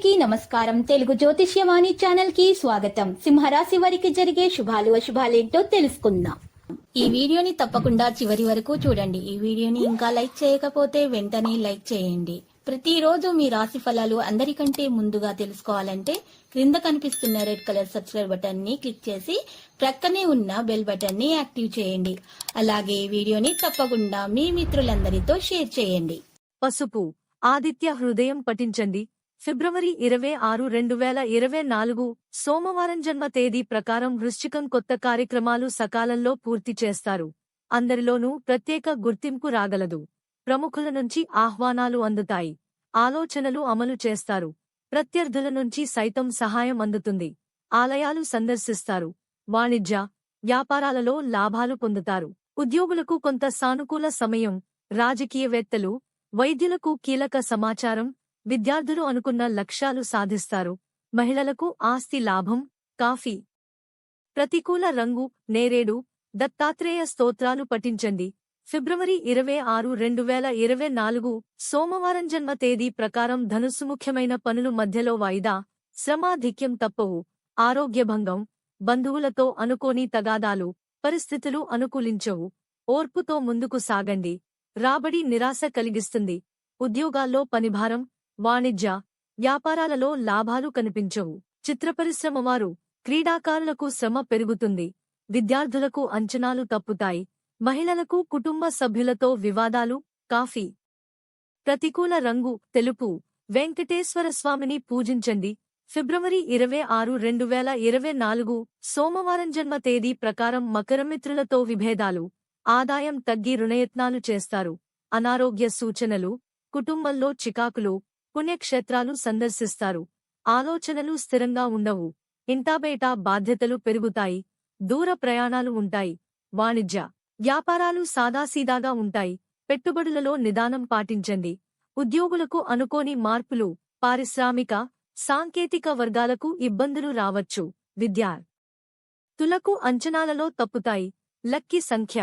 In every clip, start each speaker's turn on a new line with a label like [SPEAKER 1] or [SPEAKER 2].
[SPEAKER 1] అందరికీ నమస్కారం. తెలుగు జ్యోతిష్యవాణి ఛానల్ కి స్వాగతం. సింహరాశి వారికి జరిగే శుభాలు అశుభాలేంటో తెలుసుకుందాం. ఈ వీడియోని తప్పకుండా చివరి వరకు చూడండి. ఈ వీడియోని ఇంకా లైక్ చేయకపోతే వెంటనే లైక్ చేయండి. ప్రతిరోజు మీ రాశి ఫలాలు అందరికంటే ముందుగా తెలుసుకోవాలంటే క్రింద కనిపిస్తున్న రెడ్ కలర్ సబ్స్క్రైబ్ బటన్ ని క్లిక్ చేసి ప్రక్కనే ఉన్న బెల్ బటన్ ని యాక్టివ్ చేయండి. అలాగే ఈ వీడియోని తప్పకుండా మీ మిత్రులందరితో షేర్ చేయండి.
[SPEAKER 2] పసుపు ఆదిత్య హృదయం పఠించండి. ఫిబ్రవరి 26, 2024 సోమవారం జన్మ తేదీ ప్రకారం వృశ్చికం కొత్త కార్యక్రమాలు సకాలంలో పూర్తి చేస్తారు. అందరిలోనూ ప్రత్యేక గుర్తింపు రాగలదు. ప్రముఖుల నుంచి ఆహ్వానాలు అందుతాయి. ఆలోచనలు అమలు చేస్తారు. ప్రత్యర్థుల నుంచి సైతం సహాయం అందుతుంది. ఆలయాలు సందర్శిస్తారు. వాణిజ్య, వ్యాపారాలలో లాభాలు పొందుతారు. ఉద్యోగులకు కొంత సానుకూల సమయం. రాజకీయవేత్తలు, వైద్యులకు కీలక సమాచారం. విద్యార్థులు అనుకున్న లక్ష్యాలు సాధిస్తారు. మహిళలకు ఆస్తి లాభం. కాఫీ. ప్రతికూల రంగు నేరేడు. దత్తాత్రేయ స్తోత్రాలు పఠించండి. ఫిబ్రవరి 26, 2024 సోమవారం జన్మ తేదీ ప్రకారం ధనుస్సు ముఖ్యమైన పనులు మధ్యలో వాయిదా. శ్రమాధిక్యం తప్పవు. ఆరోగ్యభంగం. బంధువులతో అనుకోని తగాదాలు. పరిస్థితులు అనుకూలించవు. ఓర్పుతో ముందుకు సాగండి. రాబడి నిరాశ కలిగిస్తుంది. ఉద్యోగాల్లో పనిభారం. వాణిజ్య, వ్యాపారాలలో లాభాలు కనిపించవు. చిత్రపరిశ్రమ వారు, క్రీడాకారులకు శ్రమ పెరుగుతుంది. విద్యార్థులకు అంచనాలు తప్పుతాయి. మహిళలకు కుటుంబ సభ్యులతో వివాదాలు. కాఫీ. ప్రతికూల రంగు తెలుపు. వెంకటేశ్వర స్వామిని పూజించండి. ఫిబ్రవరి 26, 2024 సోమవారం జన్మ తేదీ ప్రకారం మకరమిత్రులతో విభేదాలు. ఆదాయం తగ్గి రుణయత్నాలు చేస్తారు. అనారోగ్య సూచనలు. కుటుంబంలో చికాకులు. పుణ్యక్షేత్రాలు సందర్శిస్తారు. ఆలోచనలు స్థిరంగా ఉండవు. ఇంటాబేటా బాధ్యతలు పెరుగుతాయి. దూర ప్రయాణాలు ఉంటాయి. వాణిజ్య, వ్యాపారాలు సాదాసీదాగా ఉంటాయి. పెట్టుబడులలో నిదానం పాటించండి. ఉద్యోగులకు అనుకోని మార్పులు. పారిశ్రామిక, సాంకేతిక వర్గాలకు ఇబ్బందులు రావచ్చు. విద్యార్థులకు అంచనాలలో తప్పుతాయి. లక్కీ సంఖ్య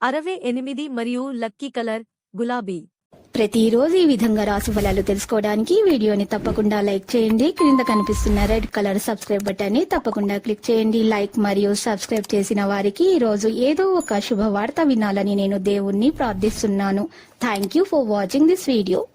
[SPEAKER 2] 68 మరియు లక్కీ కలర్ గులాబీ.
[SPEAKER 1] ప్రతిరోజు ఈ విధంగా రాశి ఫలాలు తెలుసుకోవడానికి వీడియోని తప్పకుండా లైక్ చేయండి. క్రింద కనిపిస్తున్న రెడ్ కలర్ సబ్స్క్రైబ్ బటన్ ని తప్పకుండా క్లిక్ చేయండి. లైక్ మరియు సబ్స్క్రైబ్ చేసిన వారికి ఈ రోజు ఏదో ఒక శుభవార్త వినాలని నేను దేవుణ్ణి ప్రార్థిస్తున్నాను. Thank you for watching this video.